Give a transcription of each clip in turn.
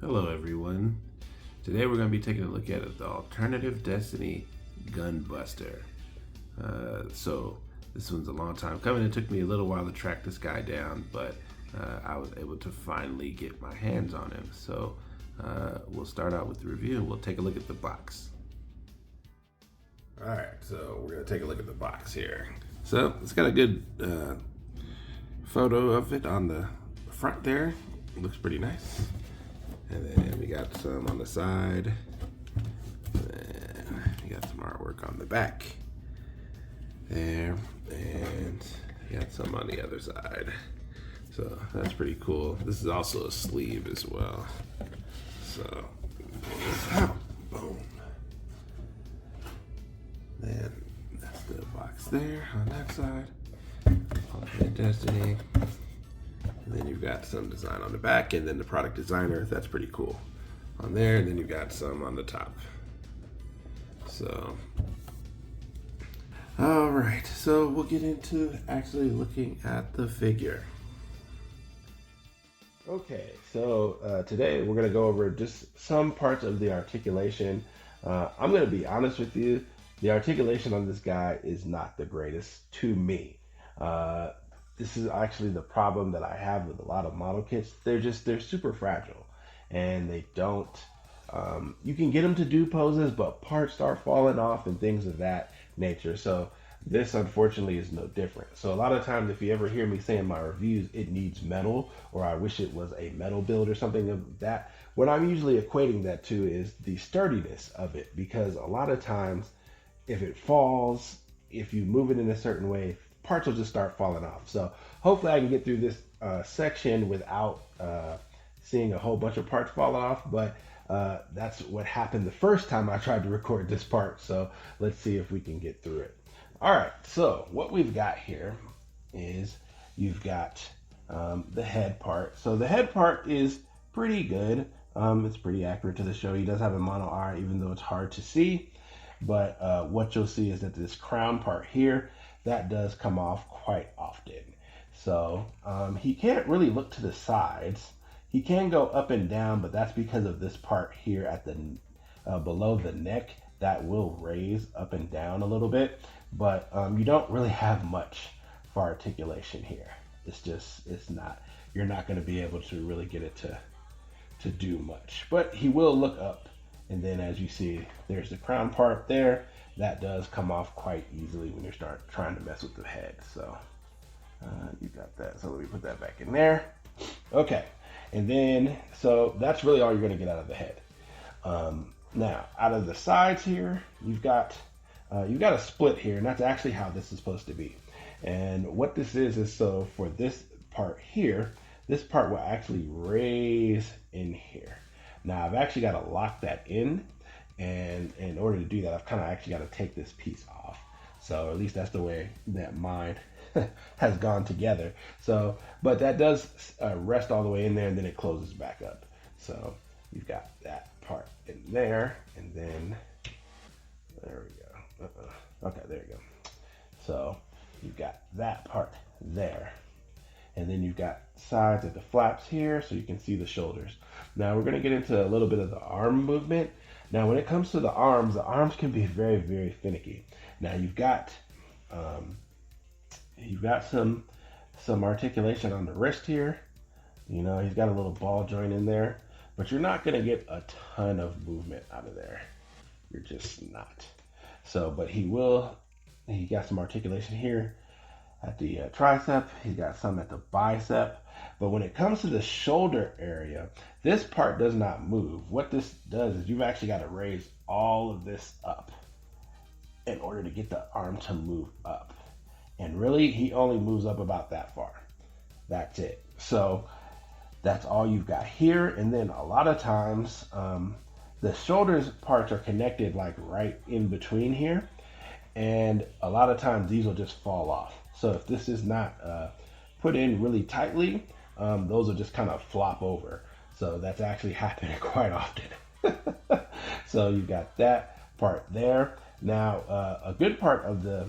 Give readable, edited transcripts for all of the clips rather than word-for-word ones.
Hello everyone. Today we're going to be taking a look at the Alternative Destiny Gunbuster. So this one's a long time coming. It took me a little while to track this guy down, but I was able to finally get my hands on him. So we'll start out with the review and we'll take a look at the box. Alright, so we're going to take a look at the box here. So it's got a good photo of it on the front there. It looks pretty nice. And then we got some on the side. And we got some artwork on the back there. And we got some on the other side. So that's pretty cool. This is also a sleeve as well. So pull this out. Boom. Then that's the box there on that side. Alternate Destiny. And then you've got some design on the back, and then the product designer. That's pretty cool on there. And then you've got some on the top. So, all right. So we'll get into actually looking at the figure. Okay, so today we're going to go over just some parts of the articulation. I'm going to be honest with you. The articulation on this guy is not the greatest to me. This is actually the problem that I have with a lot of model kits. They're super fragile, and they don't, you can get them to do poses, but parts start falling off and things of that nature. So this unfortunately is no different. So a lot of times if you ever hear me say in my reviews, it needs metal, or I wish it was a metal build or something of that, what I'm usually equating that to is the sturdiness of it, because a lot of times if it falls, if you move it in a certain way, parts will just start falling off. So hopefully I can get through this section without seeing a whole bunch of parts fall off, but that's what happened the first time I tried to record this part. So let's see if we can get through it. All right, so what we've got here is you've got the head part. So the head part is pretty good. It's pretty accurate to the show. He does have a mono eye, even though it's hard to see. But what you'll see is that this crown part here, that does come off quite often. So he can't really look to the sides. He can go up and down, but that's because of this part here at the below the neck that will raise up and down a little bit. But you don't really have much for articulation here. It's not, you're not going to be able to really get it to do much. But he will look up. And then as you see, there's the crown part there. That does come off quite easily when you start trying to mess with the head. So you got that. So let me put that back in there. Okay. And then, so that's really all you're going to get out of the head. Now, out of the sides here, you've got a split here, and that's actually how this is supposed to be. And what this is so for this part here, this part will actually raise in here. Now I've actually got to lock that in, and in order to do that, I've kind of actually got to take this piece off. So at least that's the way that mine has gone together. So, but that does rest all the way in there, and then it closes back up. So you've got that part in there, and then there we go. Okay, there you go. So you've got that part there. And then you've got sides of the flaps here, so you can see the shoulders. Now we're going to get into a little bit of the arm movement. Now when it comes to the arms can be very, very finicky. Now you've got some articulation on the wrist here. You know, he's got a little ball joint in there, but you're not going to get a ton of movement out of there. You're just not. So, but he got some articulation here at the tricep, he's got some at the bicep. But when it comes to the shoulder area, this part does not move. What this does is you've actually got to raise all of this up in order to get the arm to move up. And really, he only moves up about that far. That's it. So that's all you've got here. And then a lot of times, the shoulders parts are connected like right in between here. And a lot of times these will just fall off. So if this is not put in really tightly, those will just kind of flop over. So that's actually happening quite often. So you've got that part there. Now, a good part of the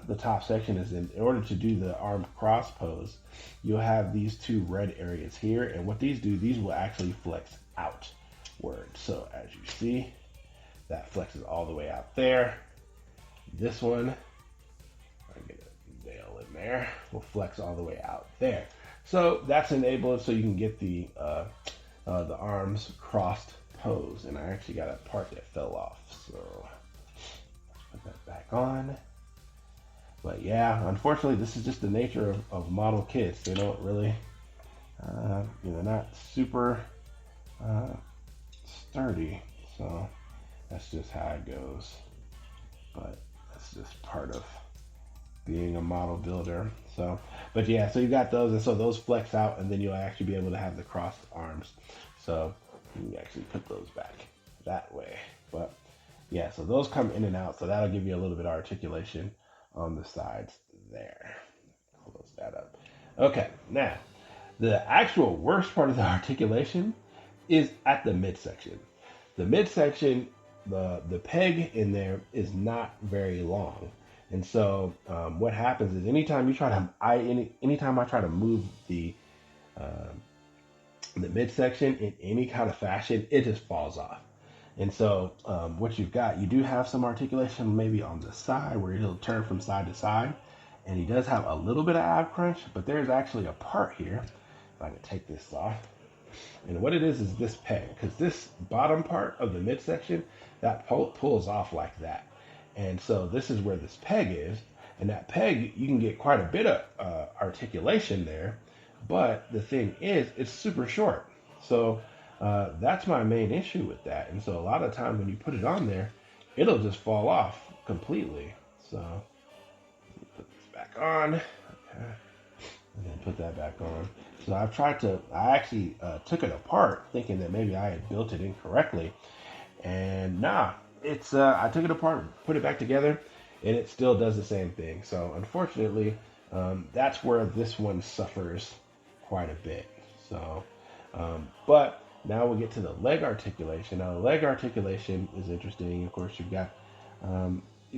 the top section is in order to do the arm cross pose, you'll have these two red areas here, and what these do, these will actually flex outward. So as you see, that flexes all the way out there. This one, I get a nail in there, will flex all the way out there. So that's enabled so you can get the arms crossed pose. And I actually got a part that fell off, so put that back on. But yeah, unfortunately, this is just the nature of model kits. They don't really, they're not super sturdy. So that's just how it goes. But that's just part of being a model builder. So, but yeah, so you got those, and so those flex out, and then you'll actually be able to have the crossed arms. So you actually put those back that way. But yeah, so those come in and out. So that'll give you a little bit of articulation on the sides there. Close that up. Okay, now the actual worst part of the articulation is at the midsection. The midsection, the peg in there is not very long, and so what happens is anytime I try to move the midsection in any kind of fashion, it just falls off. And so what you've got, you do have some articulation maybe on the side where he'll turn from side to side. And he does have a little bit of ab crunch, but there's actually a part here. If I can take this off. And what it is this peg. Because this bottom part of the midsection, that pulls off like that. And so this is where this peg is. And that peg, you can get quite a bit of articulation there. But the thing is, it's super short. So that's my main issue with that. And so a lot of times when you put it on there, it'll just fall off completely. So put this back on. Okay. And then put that back on. So I actually took it apart thinking that maybe I had built it incorrectly. And nah, I took it apart, put it back together, and it still does the same thing. So unfortunately, that's where this one suffers quite a bit. So, but now we'll get to the leg articulation. Now, the leg articulation is interesting. Of course, you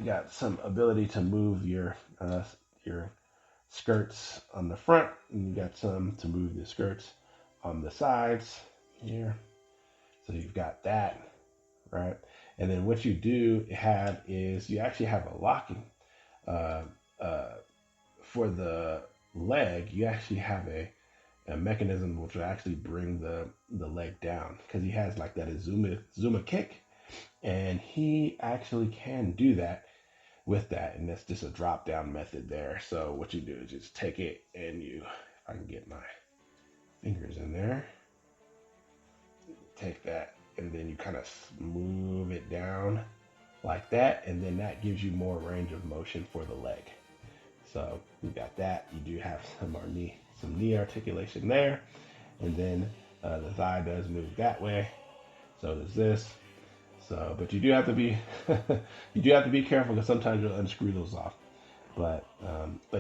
got some ability to move your skirts on the front, and you got some to move the skirts on the sides here. So you've got that, right? And then what you do have is you actually have a locking. For the leg, you actually have a mechanism which will actually bring the leg down, because he has like that Zuma kick, and he actually can do that with that, and that's just a drop down method there. So what you do is just take it, and if I can get my fingers in there, take that, and then you kind of move it down like that, and then that gives you more range of motion for the leg. So we got that. You do have some knee articulation there, and then the thigh does move that way. So does this. So, but you do have to be careful, because sometimes you'll unscrew those off. But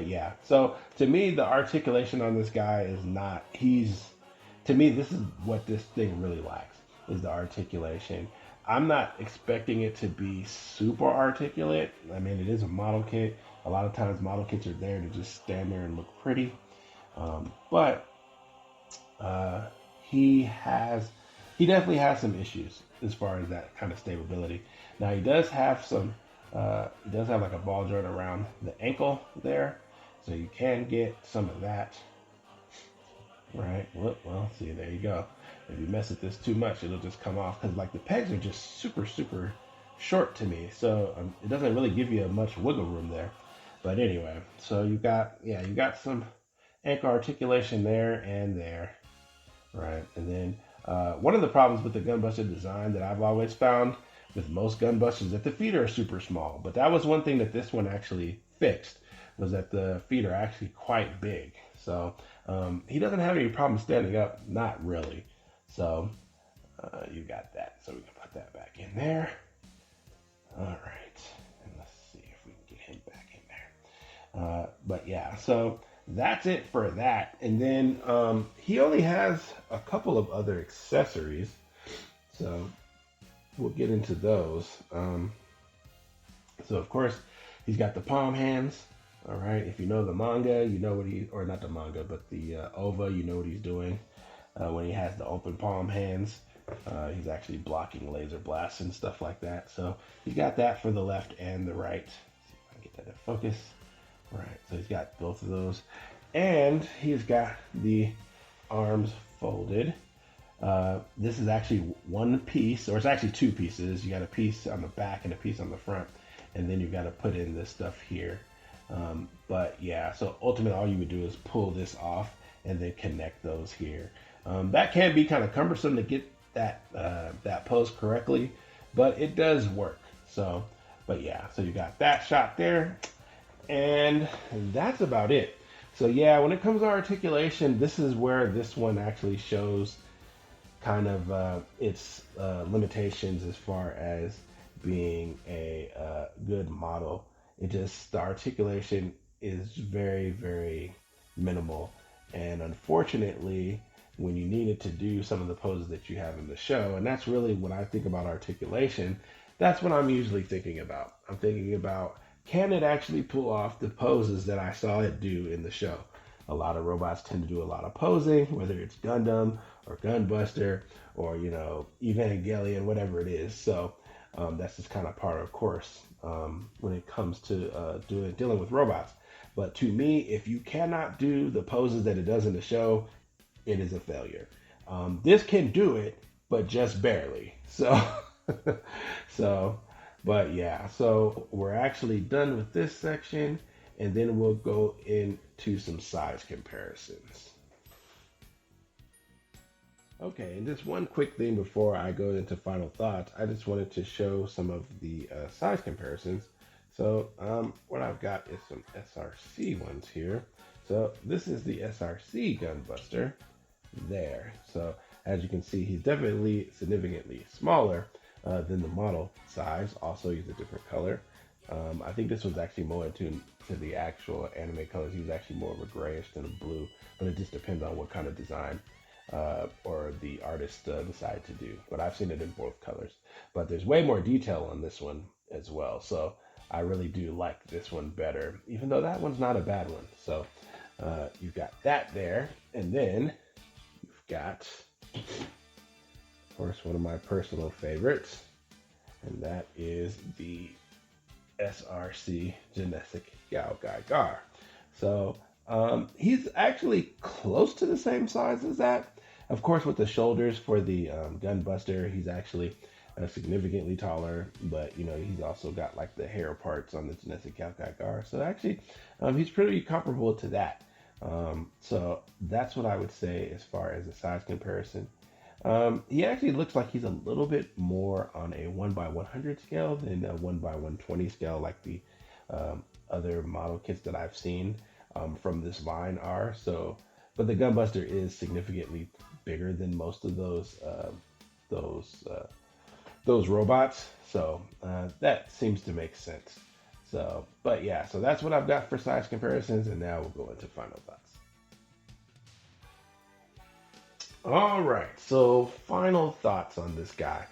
yeah. So to me, the articulation on this guy is not. To me, this is what this thing really lacks, is the articulation. I'm not expecting it to be super articulate. I mean, it is a model kit. A lot of times model kits are there to just stand there and look pretty. But he definitely has some issues as far as that kind of stability. Now he does have like a ball joint around the ankle there. So you can get some of that. Right. Well, see, there you go. If you mess with this too much, it'll just come off, because like the pegs are just super, super short to me. So it doesn't really give you much wiggle room there. But anyway, so you got some ankle articulation there and there, right? And then one of the problems with the Gunbuster design that I've always found with most Gunbusters is that the feet are super small. But that was one thing that this one actually fixed, was that the feet are actually quite big. So he doesn't have any problem standing up, not really. So you got that. So we can put that back in there. All right. And let's see if we can get him back in there. But yeah, so that's it for that. And then he only has a couple of other accessories. So we'll get into those. So of course, He's got the palm hands. All right. If you know the manga, you know what he, or not the manga, but the OVA, you know what he's doing when he has the open palm hands. He's actually blocking laser blasts and stuff like that. So he's got that for the left and the right. Let's see if I can get that in focus. All right. So he's got both of those. And he's got the arms folded. This is actually one piece, or it's actually two pieces. You got a piece on the back and a piece on the front, and then you've got to put in this stuff here. But yeah, so ultimately all you would do is pull this off and then connect those here. That can be kind of cumbersome to get that pose correctly, but it does work. So, but yeah, so you got that shot there, and that's about it. So yeah, when it comes to articulation, this is where this one actually shows kind of its limitations as far as being a good model. It just, the articulation is very, very minimal. And unfortunately, when you needed to do some of the poses that you have in the show, and that's really when I think about articulation, that's what I'm usually thinking about. I'm thinking about, can it actually pull off the poses that I saw it do in the show? A lot of robots tend to do a lot of posing, whether it's Gundam or Gunbuster or, you know, Evangelion, whatever it is. So that's just kind of part of course when it comes to dealing with robots. But to me, if you cannot do the poses that it does in the show, it is a failure. This can do it, but just barely. So, but yeah, so we're actually done with this section, and then we'll go into some size comparisons. Okay, and just one quick thing before I go into final thoughts, I just wanted to show some of the size comparisons. So what I've got is some SRC ones here. So this is the SRC Gunbuster there. So as you can see, he's definitely significantly smaller than the model size. Also, he's a different color. I think this was actually more into to the actual anime colors. He was actually more of a grayish than a blue, but it just depends on what kind of design or the artist decide to do. But I've seen it in both colors. But there's way more detail on this one as well. So I really do like this one better, even though that one's not a bad one. So you've got that there. And then you've got, of course, one of my personal favorites. And that is the SRC Genetic Gao Gai Gar. So he's actually close to the same size as that. Of course, with the shoulders for the Gunbuster, he's actually significantly taller, but you know, he's also got like the hair parts on the Genetic Gao Gai Gar. So actually, he's pretty comparable to that. So that's what I would say as far as the size comparison. He actually looks like he's a little bit more on a 1/100 scale than a 1/120 scale, like the other model kits that I've seen from this line are. So, but the Gunbuster is significantly bigger than most of those robots. So that seems to make sense. So, but yeah, so that's what I've got for size comparisons, and now we'll go into final thoughts. All right, so final thoughts on this guy.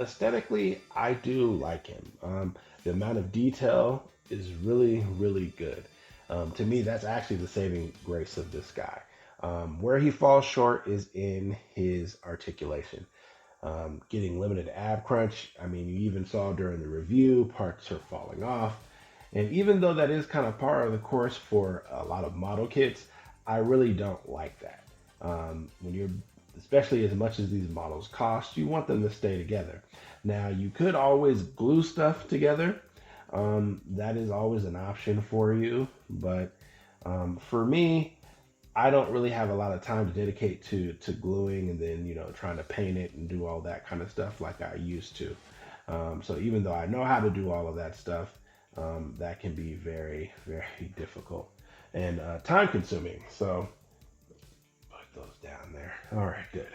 Aesthetically, I do like him. The amount of detail is really, really good. To me, that's actually the saving grace of this guy. Where he falls short is in his articulation. Getting limited ab crunch. I mean, you even saw during the review, parts are falling off. And even though that is kind of par of the course for a lot of model kits, I really don't like that. When you're, especially as much as these models cost, you want them to stay together. Now, you could always glue stuff together. That is always an option for you. But for me, I don't really have a lot of time to dedicate to gluing and then, you know, trying to paint it and do all that kind of stuff like I used to. So even though I know how to do all of that stuff, that can be very, very difficult and time consuming. So those down there. All right, good.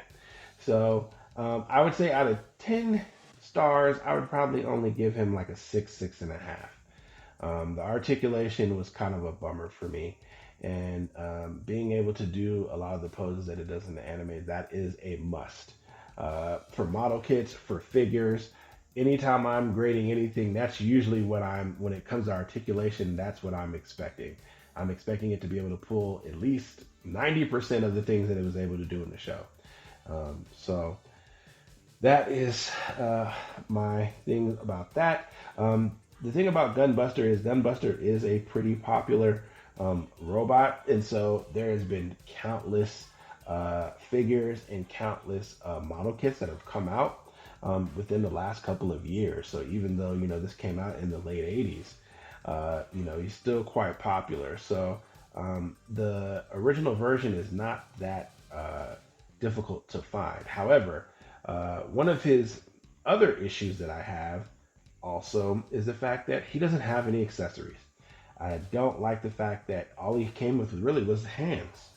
So I would say out of 10 stars, I would probably only give him like a 6, 6.5. The articulation was kind of a bummer for me. And being able to do a lot of the poses that it does in the anime, that is a must. For model kits, for figures, anytime I'm grading anything, that's usually what when it comes to articulation, that's what I'm expecting. I'm expecting it to be able to pull at least 90% of the things that it was able to do in the show. So that is my thing about that. The thing about Gunbuster is a pretty popular robot, and so there has been countless figures and countless model kits that have come out within the last couple of years. So even though this came out in the late '80s, he's still quite popular. So the original version is not that difficult to find. However, one of his other issues that I have also is the fact that he doesn't have any accessories. I don't like the fact that all he came with really was hands.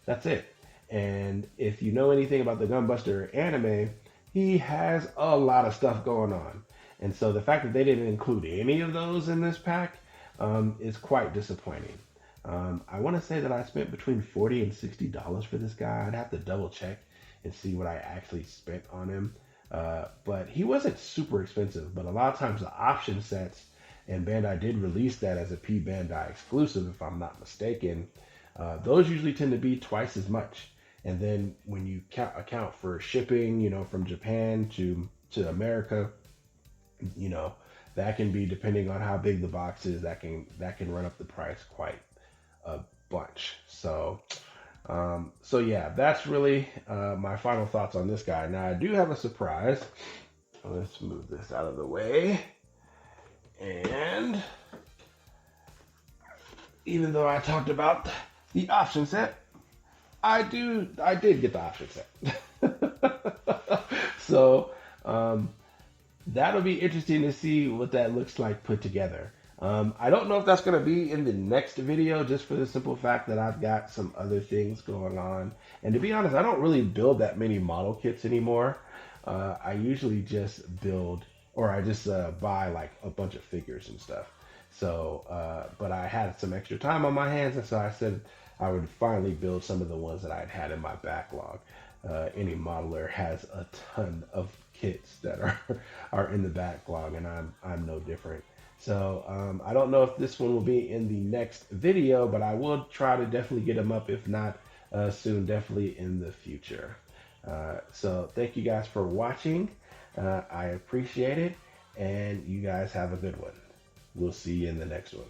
That's it. And if you know anything about the Gunbuster anime, he has a lot of stuff going on. And so the fact that they didn't include any of those in this pack is quite disappointing. I want to say that I spent between $40 and $60 for this guy. I'd have to double check and see what I actually spent on him. But he wasn't super expensive. But a lot of times the option sets, and Bandai did release that as a P Bandai exclusive, if I'm not mistaken. Those usually tend to be twice as much. And then when you account for shipping, from Japan to America, that can be, depending on how big the box is, that can run up the price quite a bunch. So yeah, that's really my final thoughts on this guy. Now I do have a surprise. Let's move this out of the way. And even though I talked about the option set, I did get the option set. So that'll be interesting to see what that looks like put together. I don't know if that's going to be in the next video, just for the simple fact that I've got some other things going on. And to be honest, I don't really build that many model kits anymore. I usually just build, or I just buy like a bunch of figures and stuff. So, but I had some extra time on my hands, and so I said I would finally build some of the ones that I'd had in my backlog. Any modeler has a ton of kits that are in the backlog, and I'm no different. So I don't know if this one will be in the next video, but I will try to definitely get them up, if not soon, definitely in the future. So thank you guys for watching. I appreciate it, and you guys have a good one. We'll see you in the next one.